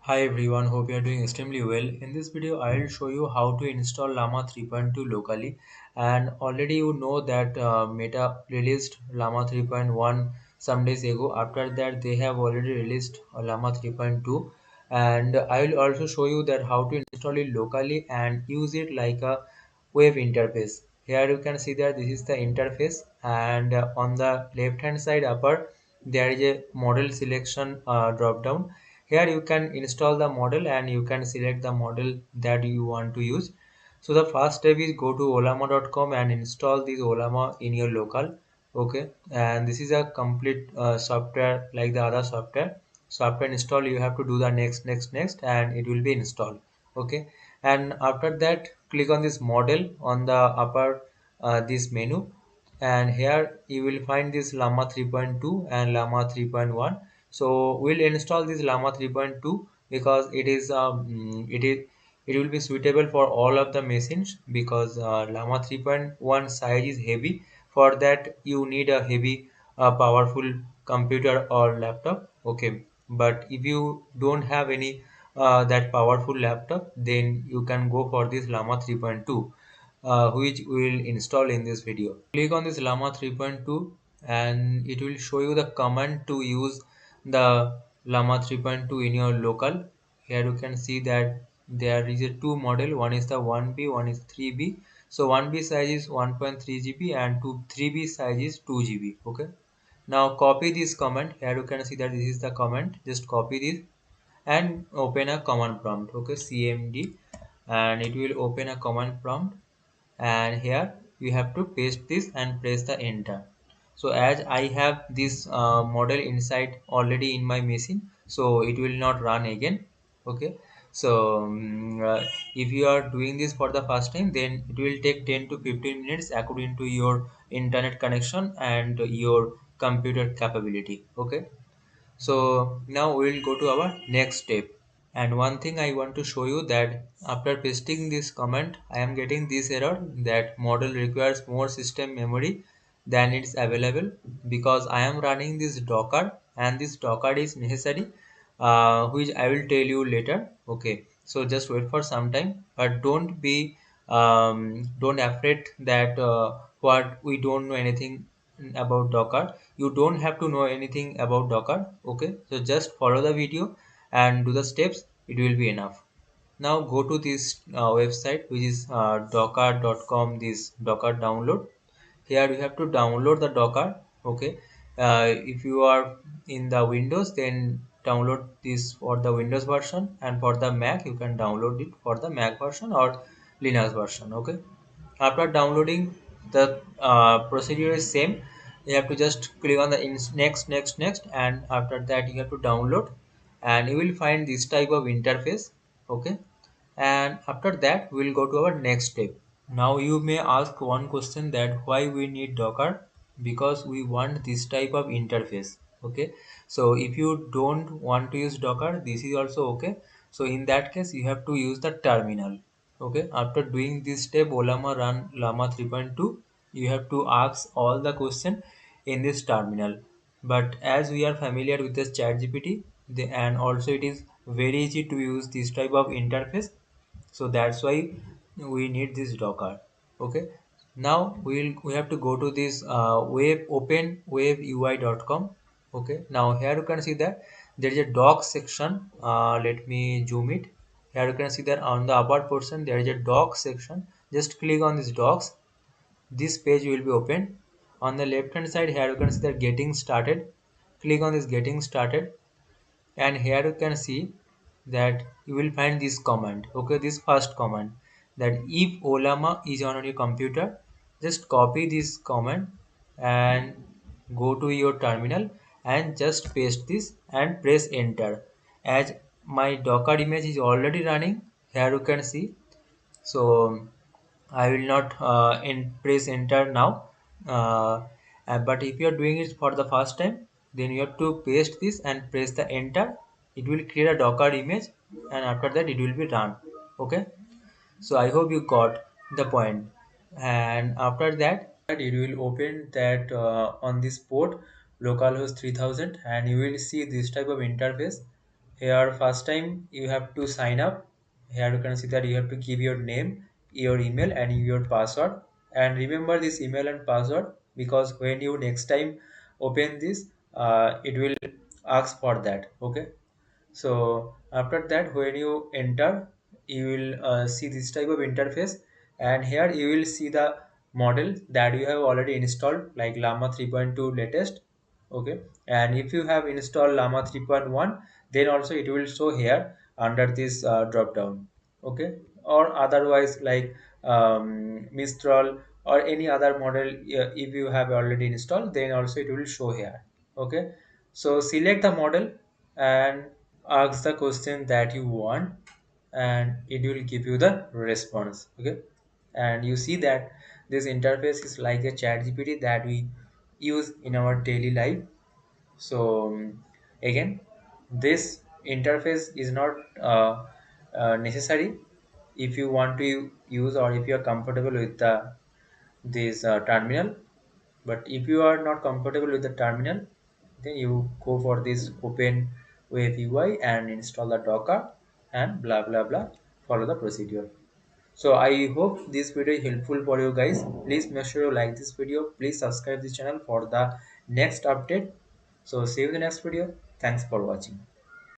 Hi everyone, hope you are doing extremely well. In this video, I will show you how to install Llama 3.2 locally. And already you know that Meta released Llama 3.1 some days ago. After that, they have already released Llama 3.2. And I will also show you that how to install it locally and use it like a web interface. Here you can see that this is the interface, and on the left hand side upper there is a model selection drop down. Here you can install the model and you can select the model that you want to use. So the first step is go to olama.com and install this Olama in your local. Okay, and this is a complete software like the other software install. You have to do the next and it will be installed. Okay, and after that click on this model on the upper this menu, and here you will find this Llama 3.2 and Llama 3.1. So we'll install this Llama 3.2 because it will be suitable for all of the machines, because Llama 3.1 size is heavy. For that you need a heavy powerful computer or laptop. Okay, but if you don't have any that powerful laptop, then you can go for this Llama 3.2, which we will install in this video. Click on this Llama 3.2 and it will show you the command to use the Llama 3.2 in your local. Here you can see that there is a two model, one is the 1B, one is 3B. So 1B size is 1.3 GB and 3B size is 2 GB. Okay, now copy this command. Here you can see that this is the command. Just copy this and open a command prompt. Okay, cmd, and it will open a command prompt, and here you have to paste this and press the enter. So as I have this model inside already in my machine, so it will not run again. Okay, so if you are doing this for the first time, then it will take 10 to 15 minutes according to your internet connection and your computer capability. Okay, so now we will go to our next step. And one thing I want to show you that after pasting this comment, I am getting this error that model requires more system memory than it's available, because I am running this Docker and this Docker is necessary, which I will tell you later. Okay, so just wait for some time, but don't afraid that what we don't know anything about Docker. You don't have to know anything about Docker. Okay, so just follow the video and do the steps, it will be enough. Now go to this website, which is docker.com, this Docker download. Here you have to download the Docker. Okay, if you are in the Windows, then download this for the Windows version, and for the Mac you can download it for the Mac version or Linux version. Okay, after downloading, the procedure is same. You have to just click on the next, and after that you have to download, and you will find this type of interface. Okay, and after that we'll go to our next step. Now you may ask one question that why we need Docker, because we want this type of interface. Okay, so if you don't want to use Docker, this is also okay. So in that case you have to use the terminal. Okay, after doing this step, Olama run Llama 3.2, you have to ask all the question in this terminal. But as we are familiar with this ChatGPT, and also it is very easy to use this type of interface, so that's why we need this Docker. Okay, now we have to go to this web open webui.com. Okay, now here you can see that there is a docs section. Let me zoom it. Here you can see that on the upper portion there is a docs section. Just click on this docs. This page will be open. On the left hand side, here you can see that getting started. Click on this getting started, and here you can see that you will find this command. Okay, this first command, that if Olama is on your computer, just copy this command and go to your terminal and just paste this and press enter. As my Docker image is already running, here you can see, so I will not press enter now. But if you are doing it for the first time, then you have to paste this and press the enter. It will create a Docker image, and after that it will be run. Okay. So I hope you got the point. And after that, it will open that on this port localhost 3000, and you will see this type of interface. Here first time you have to sign up. Here you can see that you have to give your name, your email and your password, and remember this email and password, because when you next time open this, it will ask for that. Okay, so after that when you enter, you will see this type of interface, and here you will see the model that you have already installed, like Llama 3.2 latest. Okay, and if you have installed Llama 3.1, then also it will show here under this drop down. Okay, or otherwise like Mistral or any other model, if you have already installed, then also it will show here. Okay, so select the model and ask the question that you want, and it will give you the response. Okay, and you see that this interface is like a chat gpt that we use in our daily life. So again, this interface is not necessary if you want to use, or if you are comfortable with the this terminal. But if you are not comfortable with the terminal, then you go for this open web UI and install the Docker and blah blah blah, follow the procedure. So I hope this video is helpful for you guys. Please make sure you like this video. Please subscribe this channel for the next update. So see you in the next video. Thanks for watching.